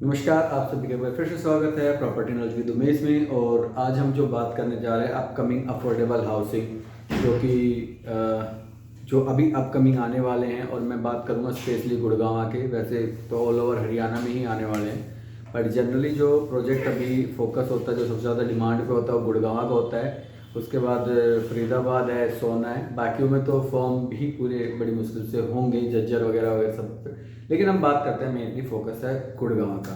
नमस्कार, आप सभी का फिर से स्वागत है प्रॉपर्टी नॉलेज विद उमेश में। और आज हम जो बात करने जा रहे हैं अपकमिंग अफोर्डेबल हाउसिंग जो कि जो अभी अपकमिंग आने वाले हैं। और मैं बात करूंगा स्पेशली गुड़गांव के, वैसे तो ऑल ओवर हरियाणा में ही आने वाले हैं, बट जनरली जो प्रोजेक्ट अभी फोकस होता है, जो सबसे ज़्यादा डिमांड पे होता है वो गुड़गांव का होता है। उसके बाद फरीदाबाद है, सोना है, बाकियों में तो फॉर्म भी पूरे बड़ी मुश्किल से होंगे, जज्जर वगैरह वगैरह सब पे। लेकिन हम बात करते हैं, मेनली फोकस है गुड़गांव का,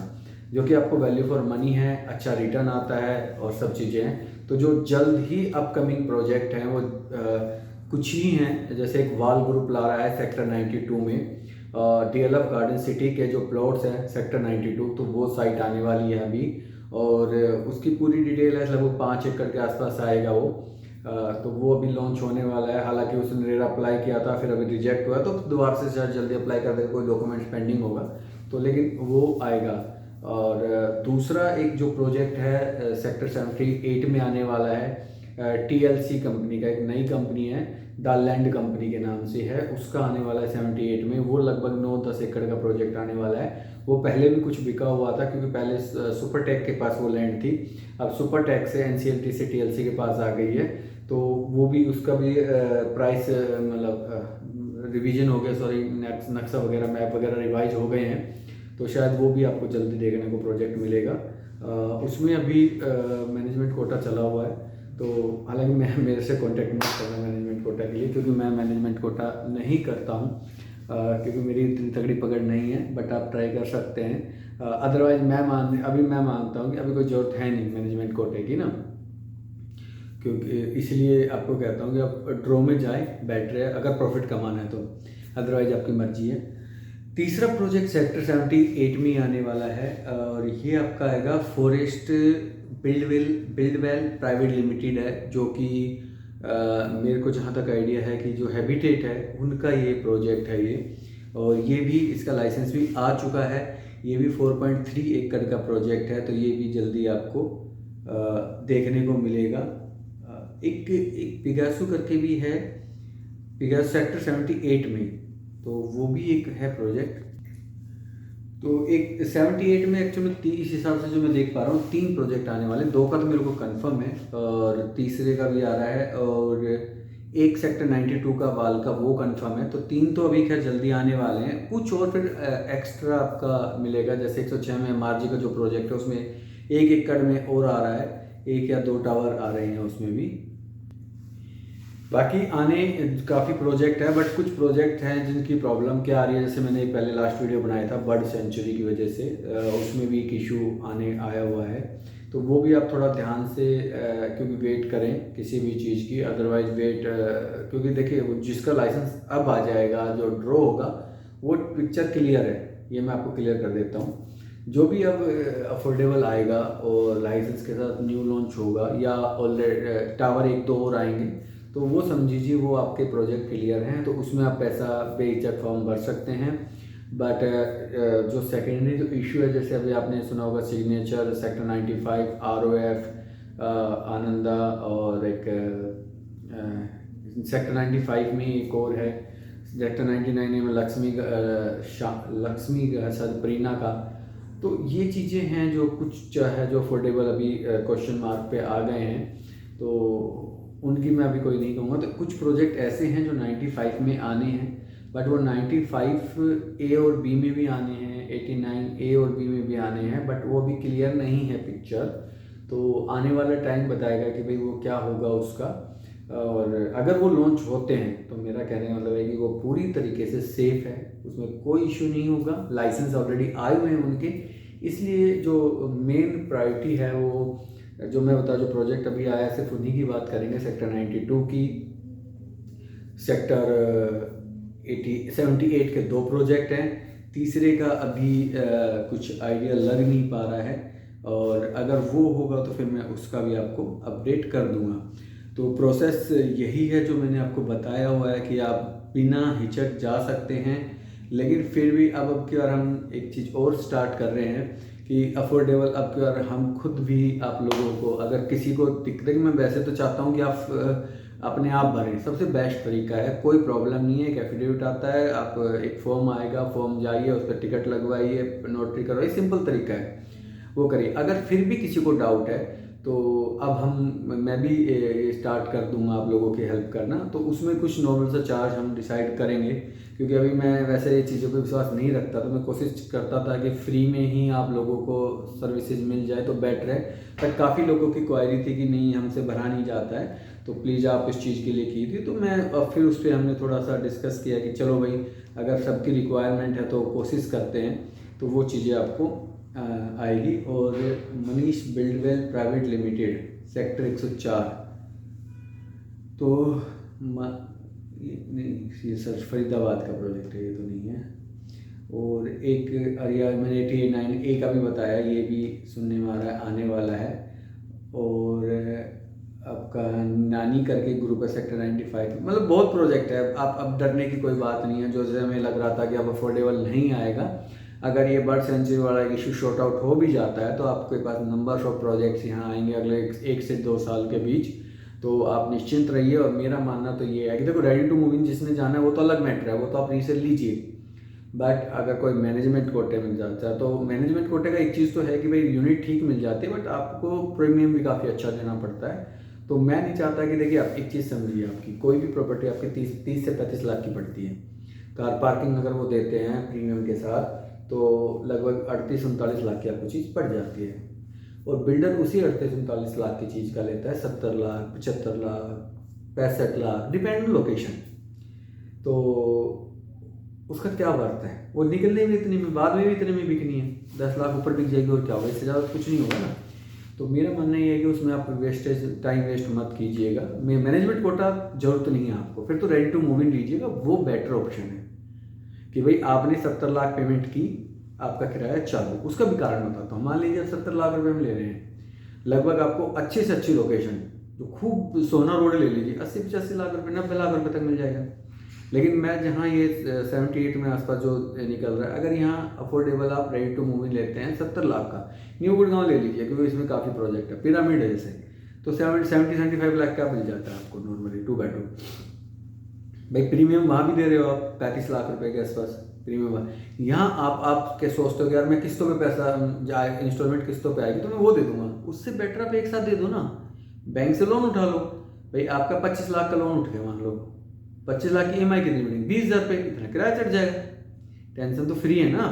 जो कि आपको वैल्यू फॉर मनी है, अच्छा रिटर्न आता है और सब चीज़ें हैं। तो जो जल्द ही अपकमिंग प्रोजेक्ट हैं वो कुछ ही हैं। जैसे एक वाल ग्रुप ला रहा है सेक्टर 92 में, DLF गार्डन सिटी के जो प्लॉट्स हैं सेक्टर 92, तो वो साइट आने वाली है अभी। और उसकी पूरी डिटेल है, लगभग 5 एकड़ के आसपास आएगा वो। तो वो अभी लॉन्च होने वाला है। हालांकि उसने रेरा अप्लाई किया था, फिर अभी रिजेक्ट हुआ, तो दोबारा से शायद जल्दी अप्लाई कर दे, कोई डॉक्यूमेंट्स पेंडिंग होगा तो, लेकिन वो आएगा। और दूसरा एक जो प्रोजेक्ट है सेक्टर 78 में आने वाला है, TLC कंपनी का, एक नई कंपनी है, द लैंड कंपनी के नाम से है, उसका आने वाला है 78 में। वो लगभग 9-10 एकड़ का प्रोजेक्ट आने वाला है। वो पहले भी कुछ बिका हुआ था, क्योंकि पहले सुपरटेक के पास वो लैंड थी, अब सुपरटेक से NCLT से TLC के पास आ गई है। तो वो भी, उसका भी प्राइस मतलब रिवीजन हो गया, सॉरी, नक्शा वगैरह, मैप वगैरह रिवाइज हो गए हैं। तो शायद वो भी आपको जल्दी देखने को प्रोजेक्ट मिलेगा। उसमें अभी मैनेजमेंट कोटा चला हुआ है। तो हालांकि मैं, मेरे से कांटेक्ट मत करना मैनेजमेंट कोटा के लिए, क्योंकि मैं मैनेजमेंट कोटा नहीं करता हूँ, क्योंकि मेरी इतनी तगड़ी पकड़ नहीं है। बट आप ट्राई कर सकते हैं। अदरवाइज मैं मानता हूँ कि अभी कोई ज़रूरत है नहीं मैनेजमेंट कोटे की ना, क्योंकि इसलिए आपको कहता हूँ कि आप ड्रॉ में जाए, बेटर है अगर प्रॉफिट कमाना है तो। अदरवाइज आपकी मर्जी है। तीसरा प्रोजेक्ट सेक्टर 78 में आने वाला है, और ये आपका आएगा फॉरेस्ट बिल्डवेल प्राइवेट लिमिटेड है, जो कि मेरे को जहाँ तक आइडिया है कि जो हैबिटेट है उनका ये प्रोजेक्ट है ये। और ये भी, इसका लाइसेंस भी आ चुका है। ये भी 4.3 एकड़ का प्रोजेक्ट है, तो ये भी जल्दी आपको देखने को मिलेगा। एक पिगासू करके भी है, पिगासू सेक्टर 78 में, तो वो भी एक है प्रोजेक्ट। तो एक 78 में एक्चुअली इस हिसाब से जो मैं देख पा रहा हूँ 3 प्रोजेक्ट आने वाले, 2 का तो मेरे को कंफर्म है और तीसरे का भी आ रहा है, और एक सेक्टर 92 का वाल का वो कंफर्म है। तो 3 तो अभी खैर जल्दी आने वाले हैं। कुछ और फिर एक्स्ट्रा आपका मिलेगा, जैसे 106 में MRG का जो प्रोजेक्ट है उसमें 1 एकड़ में और आ रहा है, 1 या 2 टावर आ रहे हैं उसमें भी। बाकी आने काफ़ी प्रोजेक्ट है, बट कुछ प्रोजेक्ट हैं जिनकी प्रॉब्लम क्या आ रही है। जैसे मैंने पहले लास्ट वीडियो बनाया था बर्ड सेंचुरी की वजह से, उसमें भी एक इशू आने आया हुआ है। तो वो भी आप थोड़ा ध्यान से, क्योंकि वेट करें किसी भी चीज़ की, अदरवाइज वेट, क्योंकि देखिए जिसका लाइसेंस अब आ जाएगा, जो ड्रॉ होगा, वो पिक्चर क्लियर है, ये मैं आपको क्लियर कर देता हूँ। जो भी अब अफोर्डेबल आएगा और लाइसेंस के साथ न्यू लॉन्च होगा, या ऑलरेडी टावर 1-2 और आएंगे, तो वो समझिए वो आपके प्रोजेक्ट क्लियर हैं, तो उसमें आप पैसा बेहिचक फॉर्म भर सकते हैं। बट जो सेकेंडरी जो इशू है, जैसे अभी आपने सुना होगा सिग्नेचर, सेक्टर 95, ROF, आनंदा, और एक सेक्टर 95 में एक और है, सेक्टर 99 में लक्ष्मी शायद प्रीना का। तो ये चीज़ें हैं जो कुछ है, जो अफोर्डेबल अभी क्वेश्चन मार्क पे आ गए हैं, तो उनकी मैं अभी कोई नहीं कहूँगा। तो कुछ प्रोजेक्ट ऐसे हैं जो 95 में आने हैं, बट वो 95 A और B में भी आने हैं, 89 A और B में भी आने हैं, बट वो अभी क्लियर नहीं है पिक्चर। तो आने वाला टाइम बताएगा कि भाई वो क्या होगा उसका। और अगर वो लॉन्च होते हैं तो मेरा कहने का मतलब है कि वो पूरी तरीके से सेफ़ है, उसमें कोई इशू नहीं होगा, लाइसेंस ऑलरेडी आए हुए हैं उनके। इसलिए जो मेन प्रायोरिटी है वो, जो मैं बता, जो प्रोजेक्ट अभी आया सिर्फ उन्हीं की बात करेंगे, सेक्टर 92 की, सेक्टर 78 के 2 प्रोजेक्ट हैं। तीसरे का अभी कुछ आइडिया लग नहीं पा रहा है, और अगर वो होगा तो फिर मैं उसका भी आपको अपडेट कर दूंगा। तो प्रोसेस यही है जो मैंने आपको बताया हुआ है कि आप बिना हिचक जा सकते हैं। लेकिन फिर भी अब की बार हम एक चीज़ और स्टार्ट कर रहे हैं कि अफोर्डेबल, अब की बार हम खुद भी आप लोगों को, अगर किसी को दिक्कत है, मैं वैसे तो चाहता हूँ कि आप अपने आप भरें, सबसे बेस्ट तरीका है। कोई प्रॉब्लम नहीं है, एक एफिडेविट आता है, आप एक फॉर्म आएगा, फॉर्म जाइए, उस पर टिकट लगवाइए, नोटरी करवाइए, सिंपल तरीका है, वो करिए। अगर फिर भी किसी को डाउट है तो अब मैं भी स्टार्ट कर दूंगा आप लोगों की हेल्प करना। तो उसमें कुछ नॉर्मल सा चार्ज हम डिसाइड करेंगे, क्योंकि अभी मैं वैसे ये चीज़ों पर विश्वास नहीं रखता, तो मैं कोशिश करता था कि फ्री में ही आप लोगों को सर्विसेज मिल जाए तो बेटर है। बट काफ़ी लोगों की क्वायरी थी कि नहीं हमसे भरा नहीं जाता है, तो प्लीज़ आप इस चीज़ के लिए की थी। तो मैं फिर उस पर हमने थोड़ा सा डिस्कस किया कि चलो भाई, अगर सबकी रिक्वायरमेंट है तो कोशिश करते हैं, तो वो चीज़ें आपको आएगी। और Manish Buildwell private limited, sector 104, तो नहीं, ये सर फरीदाबाद का प्रोजेक्ट है, ये तो नहीं है। और एक अरिया मैंने 89A का भी बताया, ये भी सुनने में आ रहा है आने वाला है। और आपका नानी करके ग्रुप है सेक्टर 95, मतलब बहुत प्रोजेक्ट है। आप अब डरने की कोई बात नहीं है। जो जैसे हमें लग रहा था कि अब अफोर्डेबल नहीं आएगा, अगर ये बर्ड सेंचुरी वाला इशू शॉर्ट आउट हो भी जाता है तो आपके पास नंबर ऑफ प्रोजेक्ट्स यहाँ आएंगे अगले 1 से 2 साल के बीच। तो आप निश्चिंत रहिए। और मेरा मानना तो ये है कि देखो, रेडी टू मूव इन जिसने जाना है वो तो अलग मैटर है, वो तो आप रीसेल लीजिए। बट अगर कोई मैनेजमेंट कोटे मिल जाता है, तो मैनेजमेंट कोटे का एक चीज़ तो है कि भाई यूनिट ठीक मिल जाती है, बट आपको प्रीमियम भी काफ़ी अच्छा देना पड़ता है। तो मैं नहीं चाहता कि देखिए, आप एक चीज़ समझिए, आपकी कोई भी प्रॉपर्टी आपकी 30 से 35 लाख की पड़ती है। कार पार्किंग अगर वो देते हैं प्रीमियम के साथ, तो लगभग 38-39 लाख की आपको चीज़ पड़ जाती है। और बिल्डर उसी 38-39 लाख की चीज़ का लेता है 70 lakh, 75 lakh, 65 lakh, depend on location. तो उसका क्या वर्थ है? वो निकलने में इतने में, बाद में भी इतने में बिकनी है। 10 लाख ऊपर बिक जाएगी और क्या होगा, इससे ज़्यादा कुछ नहीं होगा ना। तो मेरा मानना ये है कि उसमें आप वेस्टेज टाइम वेस्ट मत कीजिएगा। मैनेजमेंट कोटा जरूरत नहीं है आपको, फिर तो रेडी टू मूव इन लीजिएगा, वो बेटर ऑप्शन है। कि भाई आपने 70 लाख पेमेंट की, आपका किराया चालू। उसका भी कारण बताता हूँ। मान लीजिए 70 लाख रुपए हम ले रहे हैं, लगभग आपको अच्छे से अच्छी लोकेशन, जो खूब सोना रोड ले लीजिए, 80-85 लाख रुपए, 90 लाख रुपए तक मिल जाएगा। लेकिन मैं जहाँ ये 78 में आसपास जो निकल रहा है, अगर यहाँ अफोर्डेबल आप रेडी टू मूव इन लेते हैं 70 लाख का, न्यू गुड़गांव ले लीजिए, क्योंकि इसमें काफ़ी प्रोजेक्ट है, पिरामिड है जैसे, तो 70-75 लाख का मिल जाता है आपको नॉर्मली 2 बेडरूम। भाई प्रीमियम वहाँ भी दे रहे हो आप 35 लाख रुपए के आसपास प्रीमियम। यहाँ आप क्या सोचते हो कि यार मैं किस्तों पे पैसा इंस्टॉलमेंट किस्तों पे आएगी तो मैं वो दे दूंगा, उससे बेटर आप एक साथ दे दो ना, बैंक से लोन उठा लो। भाई आपका 25 लाख का लोन उठ गया, मान लो 25 लाख की EMI कितनी बनेगी, 20,000 रुपये, इतना किराया चढ़ जाएगा, टेंशन तो फ्री है ना।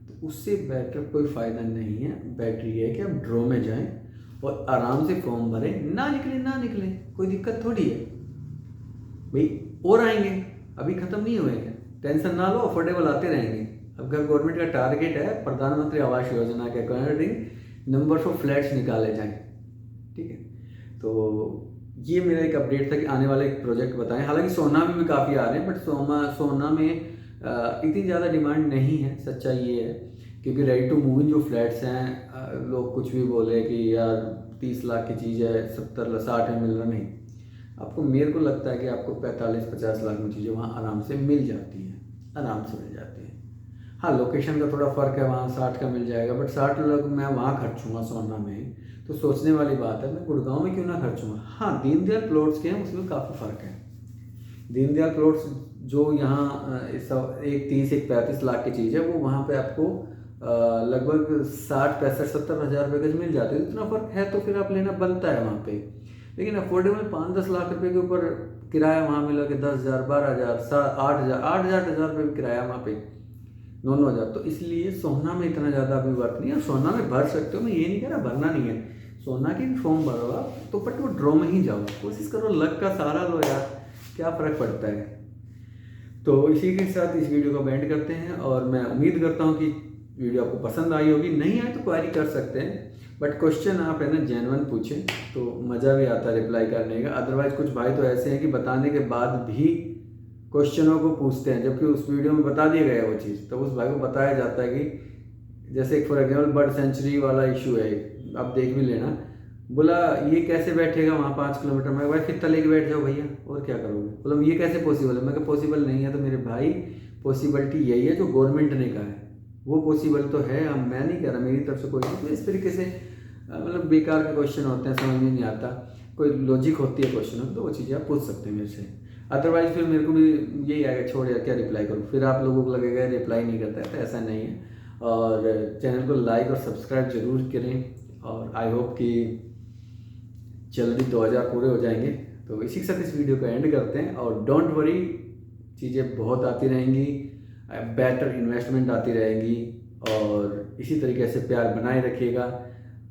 तो उससे बेटर कोई फ़ायदा नहीं है। बेटर ये है कि आप ड्रॉ में जाएं और आराम से फॉर्म भरें, ना निकले कोई दिक्कत थोड़ी है भाई, और आएंगे, अभी ख़त्म नहीं हुए हैं, टेंशन ना लो, अफोर्डेबल आते रहेंगे। अब गवर्नमेंट का टारगेट है प्रधानमंत्री आवास योजना के अकॉर्डिंग नंबर ऑफ फ्लैट्स निकाले जाएं, ठीक है। तो ये मेरा एक अपडेट था कि आने वाले एक प्रोजेक्ट बताएं। हालांकि सोना में भी काफ़ी आ रहे हैं, बट सोना में इतनी ज़्यादा डिमांड नहीं है, सच्चाई ये है। क्योंकि रेडी टू मूव इन जो फ्लैट्स हैं, लोग कुछ भी बोले कि यार 30 लाख की चीज़ है 70-60 में मिल रहा, नहीं। आपको, मेरे को लगता है कि आपको 45-50 लाख में चीज़ें वहाँ आराम से मिल जाती हैं, आराम से मिल जाती हैं। हाँ, लोकेशन का थोड़ा फ़र्क है, वहाँ 60 का मिल जाएगा, बट 60 लाख मैं वहाँ खर्चूँगा सोना में, तो सोचने वाली बात है मैं गुड़गांव में क्यों ना खर्चूँगा। हाँ, दीनदयाल प्लॉट्स के हैं, उसमें काफ़ी फ़र्क है। दीनदयाल प्लॉट्स जो यहाँ एक 30-35 लाख की चीज़ है, वो वहाँ पे आपको लगभग 60-65-70 हज़ार रुपये गज मिल जाते हैं। इतना फ़र्क है तो फिर आप लेना बनता है वहाँ पे। लेकिन अफोर्डेबल 5-10 लाख रुपए के ऊपर किराया वहाँ मिला कि 10,000, 12,000, 8,000 रुपये भी किराया वहाँ पे, 9-9 हज़ार। तो इसलिए सोना में इतना ज़्यादा अभी वर्क नहीं है। सोना में भर सकते हो, मैं ये नहीं कह रहा भरना नहीं है, सोना की फॉर्म भरो आप तो, बट वो ड्रॉ में ही जाओ, कोशिश करो, लक का सहारा लो यार, क्या फ़र्क पड़ता है। तो इसी के साथ इस वीडियो को एंड करते हैं, और मैं उम्मीद करता हूँ कि वीडियो आपको पसंद आई होगी। नहीं आए तो क्वेरी कर सकते हैं, बट क्वेश्चन आप है ना जेन्युइन पूछें तो मज़ा भी आता है रिप्लाई करने का। अदरवाइज़ कुछ भाई तो ऐसे हैं कि बताने के बाद भी क्वेश्चनों को पूछते हैं, जबकि उस वीडियो में बता दिया गया है वो चीज़, तो उस भाई को बताया जाता है कि जैसे फॉर एग्जाम्पल बर्ड सेंचुरी वाला इशू है, आप देख भी लेना, बोला ये कैसे बैठेगा वहाँ 5 किलोमीटर में, भाई फिर लेके बैठ जाओ भैया, और क्या करोगे। बोला ये कैसे पॉसिबल है, मैं कहा पॉसिबल नहीं है तो मेरे भाई पॉसिबिलिटी यही है जो गवर्नमेंट ने कहा है, वो पॉसिबल तो है। अब मैं नहीं कह रहा, मेरी तरफ से कोई नहीं। तो इस तरीके से मतलब बेकार के क्वेश्चन होते हैं, समझ में नहीं आता। कोई लॉजिक होती है क्वेश्चन में तो वो चीज़ें आप पूछ सकते हैं मेरे से। अदरवाइज फिर मेरे को भी यही आएगा, छोड़ यार क्या रिप्लाई करूँ, फिर आप लोगों को लगेगा रिप्लाई नहीं करता है, तो ऐसा नहीं है। और चैनल को लाइक और सब्सक्राइब जरूर करें, और आई होप कि जल्दी 2000 पूरे हो जाएंगे। तो इसी के साथ इस वीडियो को एंड करते हैं, और डोंट वरी, चीज़ें बहुत आती रहेंगी, बेटर इन्वेस्टमेंट आती रहेगी, और इसी तरीके से प्यार बनाए रखिएगा।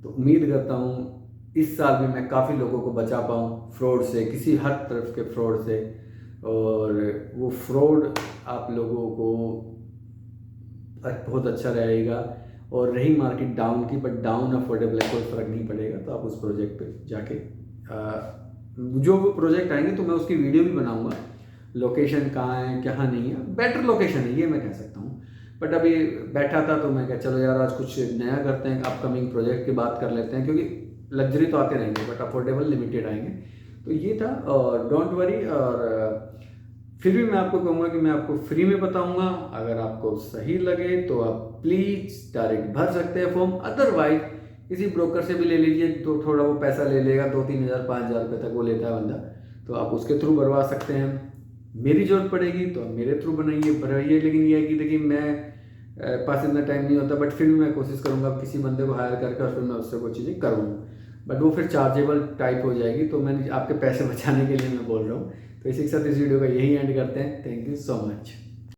तो उम्मीद करता हूँ इस साल भी मैं काफ़ी लोगों को बचा पाऊँ फ्रॉड से, किसी हर तरफ के फ्रॉड से, और वो फ्रॉड आप लोगों को बहुत अच्छा रहेगा। और रही मार्केट डाउन की, बट डाउन अफोर्डेबल है, कोई फ़र्क नहीं पड़ेगा। तो आप उस प्रोजेक्ट पे जाके जो वो प्रोजेक्ट आएंगे तो मैं उसकी वीडियो भी बनाऊंगा, लोकेशन कहाँ है कहाँ नहीं है, बेटर लोकेशन है ये मैं कह सकता हूँ। बट अभी बैठा था तो मैं कहा चलो यार आज कुछ नया करते हैं, अपकमिंग प्रोजेक्ट की बात कर लेते हैं, क्योंकि लग्जरी तो आते रहेंगे बट अफोर्डेबल लिमिटेड आएंगे। तो ये था, और डोंट वरी। और फिर भी मैं आपको कहूँगा कि मैं आपको फ्री में बताऊँगा, अगर आपको सही लगे तो आप प्लीज़ डायरेक्ट भर सकते हैं फॉर्म, अदरवाइज किसी ब्रोकर से भी ले लीजिए, तो थोड़ा वो पैसा ले लेगा, 2-3 हज़ार 5,000 रुपये तक वो लेता है बंदा, तो आप उसके थ्रू भरवा सकते हैं। मेरी ज़रूरत पड़ेगी तो आप मेरे थ्रू बनाइए भरवाइए, लेकिन ये है कि देखिए मैं पास इतना टाइम नहीं होता, बट फिर भी मैं कोशिश करूँगा किसी बंदे को हायर करके और फिर मैं उससे कोई चीज़ें करूँगा, बट वो फिर चार्जेबल टाइप हो जाएगी। तो मैंने आपके पैसे बचाने के लिए मैं बोल रहा हूँ। तो इसी के साथ इस वीडियो का यही एंड करते हैं। Thank you so much.